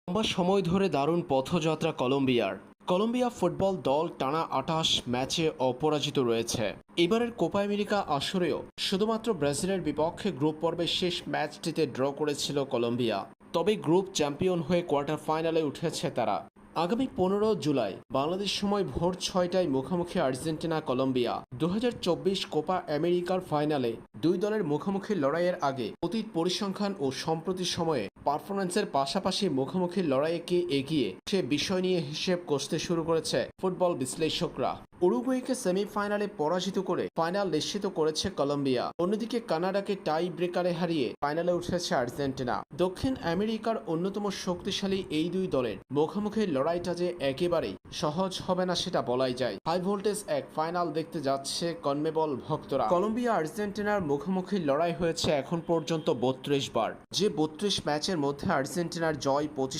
লম্বা সময় ধরে দারুণ পথযাত্রা কলম্বিয়ার। কলম্বিয়া ফুটবল দল টানা ২৮ ম্যাচে অপরাজিত রয়েছে। এবারের কোপা আমেরিকা আসরেও শুধুমাত্র ব্রাজিলের বিপক্ষে গ্রুপ পর্বের শেষ ম্যাচটিতে ড্র করেছিল কলম্বিয়া। তবে গ্রুপ চ্যাম্পিয়ন হয়ে কোয়ার্টার ফাইনালে উঠেছে তারা। আগামী ১৫ জুলাই বাংলাদেশ সময় ভোর ৬টায় মুখোমুখি আর্জেন্টিনা কলম্বিয়া। ২০২৪ কোপা আমেরিকার ফাইনালে দুই দলের মুখোমুখি লড়াইয়ের আগে অতীত পরিসংখ্যান ও সম্প্রতি সময়ে পারফরম্যান্সের পাশাপাশি মুখোমুখি লড়াইয়ে কে এগিয়ে সে বিষয় নিয়ে হিসেব কষতে শুরু করেছে ফুটবল বিশ্লেষকরা। উরুগুয়েকে সেমিফাইনালে পরাজিত করে ফাইনাল নিশ্চিত করেছে কলম্বিয়া। অন্যদিকে কানাডাকে টাই ব্রেকারে হারিয়ে ফাইনালে উঠেছে আর্জেন্টিনা। দক্ষিণ আমেরিকার অন্যতম শক্তিশালী এই দুই দলের মুখোমুখি লড়াইটা যে একেবারেই সহজ হবে না সেটা বলাই যায়। হাই ভোল্টেজ এক ফাইনাল দেখতে যাচ্ছে কনমেবল ভক্তরা। কলম্বিয়া আর্জেন্টিনার মুখোমুখি লড়াই হয়েছে এখন পর্যন্ত ৩২ বার। যে ৩২ ম্যাচের মধ্যে আর্জেন্টিনার জয় ২৫